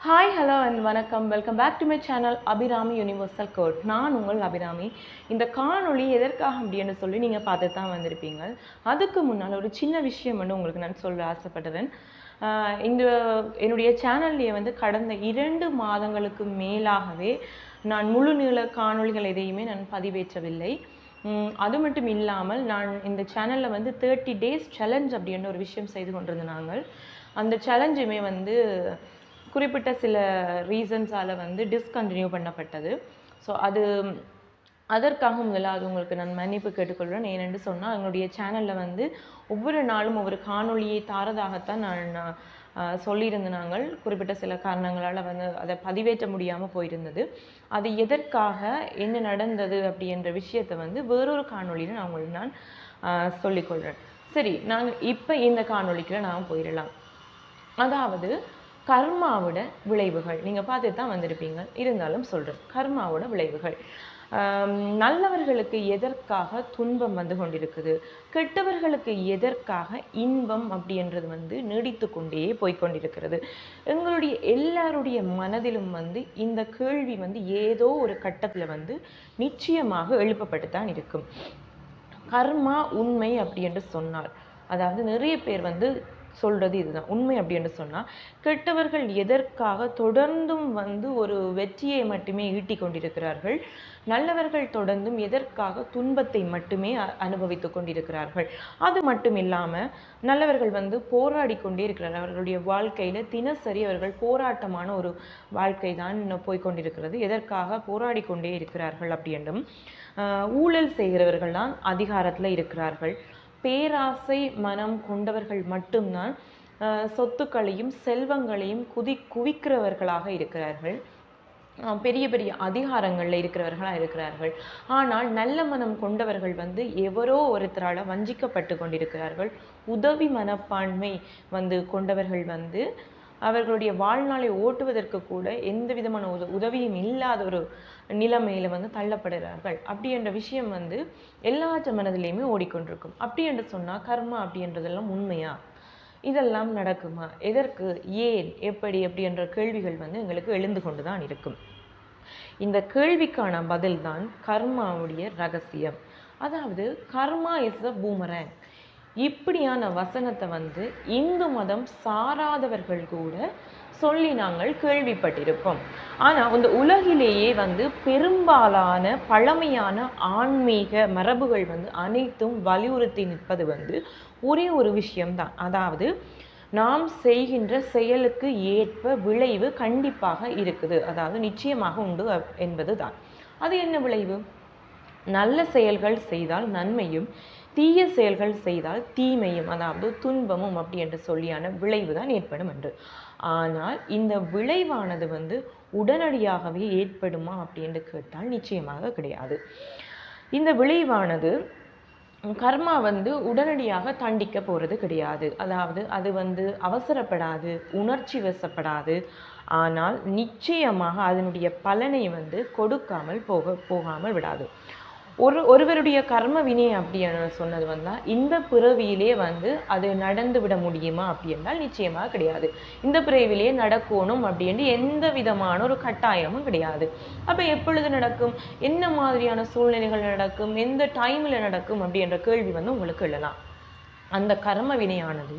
Hi hello and வணக்கம். Welcome back to my channel Abirami universal code. நான் உங்கள் அபிராமி. இந்த காணொளி எதற்காக அப்படின்னு சொல்லி நீங்கள் பார்த்து தான் வந்திருப்பீங்க. அதுக்கு முன்னால் ஒரு சின்ன விஷயம் வந்து உங்களுக்கு நான் சொல்ல ஆசைப்படுறேன். இந்த என்னுடைய சேனல்லையே வந்து கடந்த 2 மாதங்களுக்கு மேலாகவே நான் முழு நீள காணொளிகள் எதையுமே நான் பதிவேற்றவில்லை. அது மட்டும் இல்லாமல் நான் இந்த சேனலில் வந்து 30 days சேலஞ்ச் அப்படின்ற ஒரு விஷயம் செய்து கொண்டிருந்த நாங்கள் அந்த சேலஞ்சுமே வந்து குறிப்பிட்ட சில ரீசன்ஸால் வந்து டிஸ்கண்டினியூ பண்ணப்பட்டது. ஸோ அதற்காக முதலாவது உங்களுக்கு நான் மன்னிப்பு கேட்டுக்கொள்கிறேன். ஏனென்று சொன்னால் எங்களுடைய சேனலில் வந்து ஒவ்வொரு நாளும் ஒவ்வொரு காணொளியை தாரதாகத்தான் நான் சொல்லியிருந்த நாங்கள் குறிப்பிட்ட சில காரணங்களால் வந்து அதை பதிவேற்ற முடியாமல் போயிருந்தது. அது எதற்காக என்ன நடந்தது அப்படின்ற விஷயத்தை வந்து வேறொரு காணொளியில் நான் உங்களுக்கு நான் சொல்லிக்கொள்கிறேன். சரி, நாங்கள் இப்போ இந்த காணொளிக்குள்ள நான் போயிடலாம். அதாவது கர்மாவோட விளைவுகள் நீங்கள் பார்த்துட்டு தான் வந்திருப்பீங்க, இருந்தாலும் சொல்கிறேன். கர்மாவோட விளைவுகள் நல்லவர்களுக்கு எதற்காக துன்பம் வந்து கொண்டிருக்குது, கெட்டவர்களுக்கு எதற்காக இன்பம் அப்படின்றது வந்து நீடித்து கொண்டே போய்கொண்டிருக்கிறது. எங்களுடைய எல்லாருடைய மனதிலும் வந்து இந்த கேள்வி வந்து ஏதோ ஒரு கட்டத்தில் வந்து நிச்சயமாக எழுப்பப்பட்டு தான் இருக்கும். கர்மா உண்மை அப்படி என்று சொன்னார், அதாவது நிறைய பேர் வந்து சொல்றது இதுதான் உண்மை அப்படின்னு சொன்னா, கெட்டவர்கள் எதற்காக தொடர்ந்தும் வந்து ஒரு வெற்றியை மட்டுமே ஈட்டி கொண்டிருக்கிறார்கள், நல்லவர்கள் தொடர்ந்தும் எதற்காக துன்பத்தை மட்டுமே அனுபவித்து கொண்டிருக்கிறார்கள். அது மட்டும் இல்லாம நல்லவர்கள் வந்து போராடி கொண்டே இருக்கிறார்கள். அவர்களுடைய வாழ்க்கையில தினசரி அவர்கள் போராட்டமான ஒரு வாழ்க்கை தான் போய்கொண்டிருக்கிறது. எதற்காக போராடி கொண்டே இருக்கிறார்கள் அப்படின்னும், ஊழல் செய்கிறவர்கள் தான் அதிகாரத்துல இருக்கிறார்கள். பேராசை மனம் கொண்டவர்கள் மட்டும்தான் சொத்துக்களையும் செல்வங்களையும் குவிக்கிறவர்களாக இருக்கிறார்கள். பெரிய பெரிய அதிகாரங்களில் இருக்கிறவர்களாக இருக்கிறார்கள். ஆனால் நல்ல மனம் கொண்டவர்கள் வந்து எவரோ ஒருத்தரால் வஞ்சிக்கப்பட்டு கொண்டிருக்கிறார்கள். உதவி மனப்பான்மை வந்து கொண்டவர்கள் வந்து அவர்களுடைய வாழ்நாளை ஓட்டுவதற்கு கூட எந்த விதமான உதவியும் இல்லாத ஒரு நிலைமையில வந்து தள்ளப்படுகிறார்கள். அப்படி என்ற விஷயம் வந்து எல்லாற்ற மனதிலையுமே ஓடிக்கொண்டிருக்கும். அப்படி என்று சொன்னால் கர்மா அப்படின்றதெல்லாம் உண்மையா, இதெல்லாம் நடக்குமா, எதற்கு, ஏன், எப்படி அப்படின்ற கேள்விகள் வந்து எங்களுக்கு எழுந்து கொண்டு தான் இருக்கும். இந்த கேள்விக்கான பதில் தான் கர்மாவுடைய ரகசியம். அதாவது கர்மா இஸ் அ பூமரங். இப்படியான வசனத்தை வந்து இந்து மதம் சாராதவர்கள் கூட சொல்லி நாங்கள் கேள்விப்பட்டிருப்போம். ஆனால் இந்த உலகிலேயே வந்து பெரும்பாலான பழமையான ஆன்மீக மரபுகள் வந்து அனைத்தும் வலியுறுத்தி நிற்பது வந்து ஒரே ஒரு விஷயம்தான். அதாவது நாம் செய்கின்ற செயலுக்கு ஏற்ப விளைவு கண்டிப்பாக இருக்குது, அதாவது நிச்சயமாக உண்டு என்பது தான். அது என்ன விளைவு? நல்ல செயல்கள் செய்தால் நன்மையும், தீய செயல்கள் செய்தால் தீமையும், அதாவது துன்பமும் அப்படி என்று சொல்லியான விளைவு தான் ஏற்படும் என்று. ஆனால் இந்த விளைவானது வந்து உடனடியாகவே ஏற்படுமா அப்படின்னு கேட்டால் நிச்சயமாக கிடையாது. இந்த விளைவானது கர்மா வந்து உடனடியாக தண்டிக்க போகிறது கிடையாது. அதாவது அது வந்து அவசரப்படாது, உணர்ச்சி வசப்படாது. ஆனால் நிச்சயமாக அதனுடைய பலனை வந்து கொடுக்காமல் போகாமல் விடாது. ஒருவருடைய கர்ம வினை அப்படின்னு சொன்னது வந்தால் இந்த பிறவியிலே வந்து அது நடந்து விட முடியுமா அப்படி என்றால் நிச்சயமாக கிடையாது. இந்த பிறவியிலே நடக்கணும் அப்படின்ட்டு எந்த விதமான ஒரு கட்டாயமும் கிடையாது. அப்போ எப்பொழுது நடக்கும், என்ன மாதிரியான சூழ்நிலைகள் நடக்கும், எந்த டைமில் நடக்கும் அப்படின்ற கேள்வி வந்து உங்களுக்கு எழலாம். அந்த கர்ம வினையானது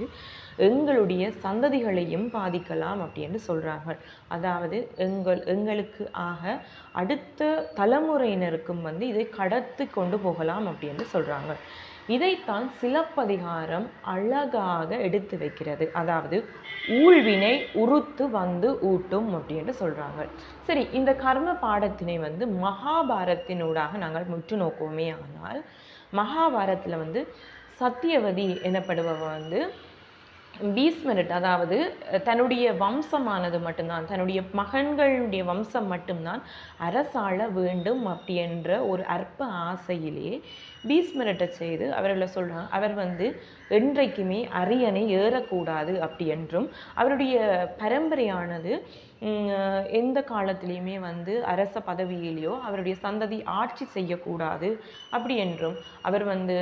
எங்களுடைய சந்ததிகளையும் பாதிக்கலாம் அப்படின்னு சொல்கிறார்கள். அதாவது எங்களுக்கு ஆக அடுத்த தலைமுறையினருக்கும் வந்து இதை கடத்தி கொண்டு போகலாம் அப்படின்னு சொல்கிறாங்க. இதைத்தான் சிலப்பதிகாரம் அழகாக எடுத்து வைக்கிறது. அதாவது ஊழ்வினை உறுத்து வந்து ஊட்டும் அப்படின்னு சொல்கிறாங்க. சரி, இந்த கர்ம பாடத்தினை வந்து மகாபாரத்தினூடாக நாங்கள் முற்று நோக்குவோமே. ஆனால் மகாபாரத்தில் வந்து சத்தியவதி எனப்படுபவ வந்து பீஷ்மர்கிட்ட, அதாவது தன்னுடைய வம்சமானது மட்டும்தான், தன்னுடைய மகன்களுடைய வம்சம் மட்டும்தான் அரசாள வேண்டும் அப்படி என்ற ஒரு அற்ப ஆசையிலே பீஷ்மர்கிட்ட செய்து அவர்களை சொல்கிறாங்க, அவர் வந்து என்றைக்குமே அரியணை ஏறக்கூடாது அப்படி என்றும், அவருடைய பரம்பரையானது எந்த காலத்திலையுமே வந்து அரச பதவியிலேயோ அவருடைய சந்ததி ஆட்சி செய்யக்கூடாது அப்படி என்றும், அவர் வந்து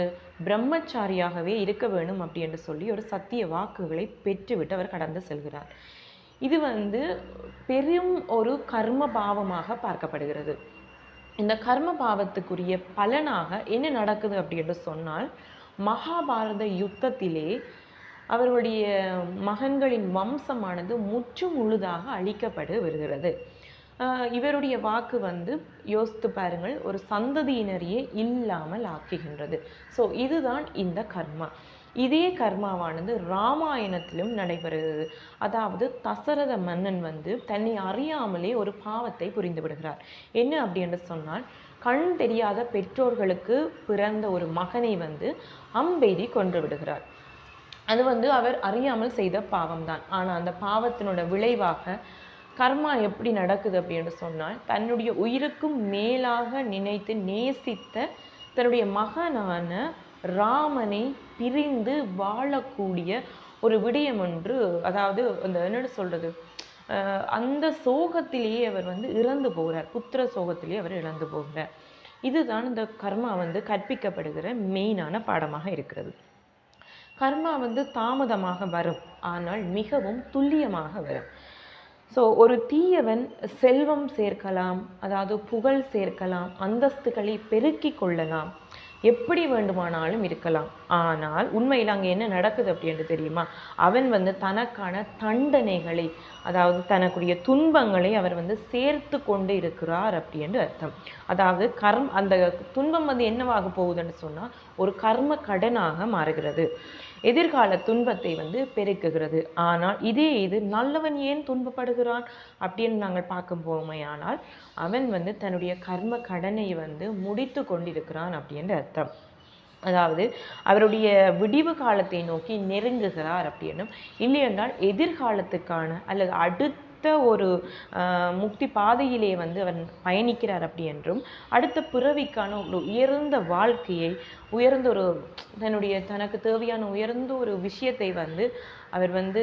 பிரம்மச்சாரியாகவே இருக்க வேணும் அப்படி என்று சொல்லி ஒரு சத்திய வாக்குகளை பெற்றுவிட்டு அவர் கடந்து செல்கிறார். இது வந்து பெரும் ஒரு கர்ம பாவமாக பார்க்கப்படுகிறது. இந்த கர்ம பாவத்துக்குரிய பலனாக என்ன நடக்குது அப்படின்னு சொன்னால், மகாபாரத யுத்தத்திலே அவர்களுடைய மகன்களின் வம்சமானது முற்று முழுதாக அழிக்கப்பட்டு வருகிறது. இவருடைய வாக்கு வந்து யோசித்து பாருங்கள், ஒரு சந்ததியினரையே இல்லாமல் ஆக்குகின்றது. ஸோ இதுதான் இந்த கர்மா. இதே கர்மாவானது ராமாயணத்திலும் நடைபெறுகிறது. அதாவது தசரத மன்னன் வந்து தன்னை அறியாமலே ஒரு பாவத்தை புரிந்து விடுகிறார். என்ன அப்படின்னு சொன்னால், கண் தெரியாத பெற்றோர்களுக்கு பிறந்த ஒரு மகனை வந்து அம்பெய்தி கொன்று விடுகிறார். அது வந்து அவர் அறியாமல் செய்த பாவம்தான். ஆனால் அந்த பாவத்தினோட விளைவாக கர்மா எப்படி நடக்குது அப்படின்னு சொன்னால், தன்னுடைய உயிருக்கும் மேலாக நினைத்து நேசித்த தன்னுடைய மகனான ராமனை பிரிந்து வாழக்கூடிய ஒரு விடயம் ஒன்று, அதாவது அந்த என்னென்னு சொல்றது, அந்த சோகத்திலேயே அவர் வந்து இறந்து போகிறார். புத்திர சோகத்திலேயே அவர் இறந்து போகிறார். இதுதான் இந்த கர்மா வந்து கற்பிக்கப்படுகிற மெயினான பாடமாக இருக்கிறது. கர்மா வந்து தாமதமாக வரும், ஆனால் மிகவும் துல்லியமாக வரும். ஸோ ஒரு தீயவன் செல்வம் சேர்க்கலாம், அதாவது புகழ் சேர்க்கலாம், அந்தஸ்துகளை பெருக்கி கொள்ளலாம், எப்படி வேண்டுமானாலும் இருக்கலாம். ஆனால் உண்மையில் அங்கே என்ன நடக்குது அப்படின்னு தெரியுமா? அவன் வந்து தனக்கான தண்டனைகளை, அதாவது தனக்குரிய துன்பங்களை அவர் வந்து சேர்த்து கொண்டு இருக்கிறார் அப்படின்னு அர்த்தம். அதாவது அந்த துன்பம் வந்து என்னவாக போகுதுன்னு சொன்னால், ஒரு கர்ம கடனாக மாறுகிறது. எதிர்கால துன்பத்தை வந்து பெருக்குகிறது. ஆனால் இது நல்லவன் ஏன் துன்பப்படுகிறான் அப்படின்னு நாங்கள் பார்க்க போமையானால், அவன் வந்து தன்னுடைய கர்ம கடனை வந்து முடித்து கொண்டிருக்கிறான் அப்படின்ற அர்த்தம். அதாவது அவருடைய விடிவு காலத்தை நோக்கி நெருங்குகிறார் அப்படின்னும், இல்லை என்றால் எதிர்காலத்துக்கான அல்லது அடுத்த ஒரு முக்தி பாதையிலே வந்து அவர் பயணிக்கிறார் அப்படி என்றும், அடுத்த பிறவிக்கான ஒரு உயர்ந்த வாழ்க்கையை, உயர்ந்த ஒரு தனக்கு தேவையான உயர்ந்த ஒரு விஷயத்தை வந்து அவர் வந்து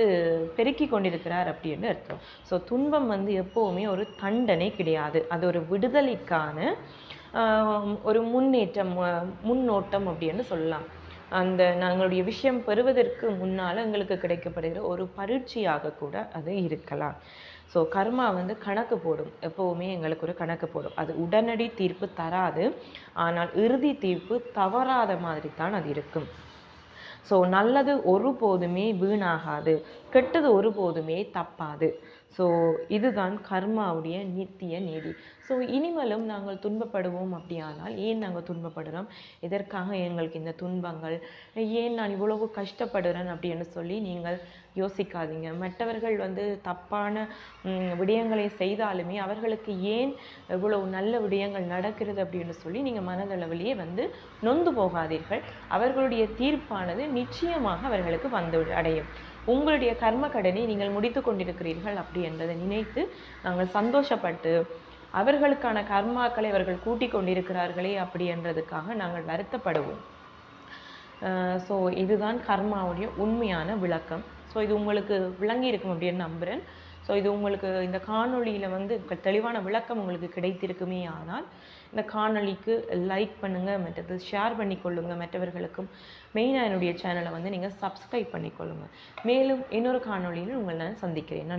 பெருக்கி கொண்டிருக்கிறார் அப்படின்னு அர்த்தம். ஸோ துன்பம் வந்து எப்போவுமே ஒரு தண்டனை கிடையாது, அது ஒரு விடுதலைக்கான ஒரு முன்னோட்டம் அப்படின்னு சொல்லலாம். அந்த நாங்களுடைய விஷயம் பெறுவதற்கு முன்னால் எங்களுக்கு கிடைக்கப்படுகிற ஒரு பரீட்சையாக கூட அது இருக்கலாம். ஸோ கர்மா வந்து கணக்கு போடும், எப்போவுமே எங்களுக்கு ஒரு கணக்கு போடும். அது உடனடி தீர்ப்பு தராது, ஆனால் இறுதி தீர்ப்பு தவறாத மாதிரி தான் அது இருக்கும். ஸோ நல்லது ஒருபோதுமே வீணாகாது, கெட்டது ஒருபோதுமே தப்பாது. ஸோ இதுதான் கர்மாவுடைய நித்திய நீதி. ஸோ இனிமேலும் நாங்கள் துன்பப்படுவோம் அப்படியானால், ஏன் நாங்கள் துன்பப்படுறோம், எதற்காக எங்களுக்கு இந்த துன்பங்கள், ஏன் நான் இவ்வளவு கஷ்டப்படுறேன் அப்படின்னு சொல்லி நீங்கள் யோசிக்காதீங்க. மற்றவர்கள் வந்து தப்பான விடயங்களை செய்தாலுமே அவர்களுக்கு ஏன் இவ்வளவு நல்ல விடயங்கள் நடக்கிறது அப்படின்னு சொல்லி நீங்கள் மனதளவிலேயே வந்து நொந்து போகாதீர்கள். அவர்களுடைய தீர்ப்பானது நிச்சயமாக அவர்களுக்கு வந்து அடையும். உங்களுடைய கர்ம கடனை நீங்கள் முடித்து கொண்டிருக்கிறீர்கள் அப்படி என்பதை நினைத்து நாங்கள் சந்தோஷப்பட்டு, அவர்களுக்கான கர்மாக்களை அவர்கள் கூட்டி கொண்டிருக்கிறார்களே அப்படி என்றதுக்காக நாங்கள் வருத்தப்படுவோம். ஸோ இதுதான் கர்மாவுடைய உண்மையான விளக்கம். ஸோ இது உங்களுக்கு விளங்கி இருக்கும் அப்படின்னு நம்புகிறேன். ஸோ இது உங்களுக்கு இந்த காணொளியில் வந்து தெளிவான விளக்கம் உங்களுக்கு கிடைத்திருக்குமே. ஆனால் இந்த காணொளிக்கு லைக் பண்ணுங்கள், மற்றது ஷேர் பண்ணிக்கொள்ளுங்கள் மற்றவர்களுக்கும். மெயினாக என்னுடைய சேனலை வந்து நீங்கள் சப்ஸ்கிரைப் பண்ணிக்கொள்ளுங்கள். மேலும் இன்னொரு காணொளியில் உங்களை நான் சந்திக்கிறேன்.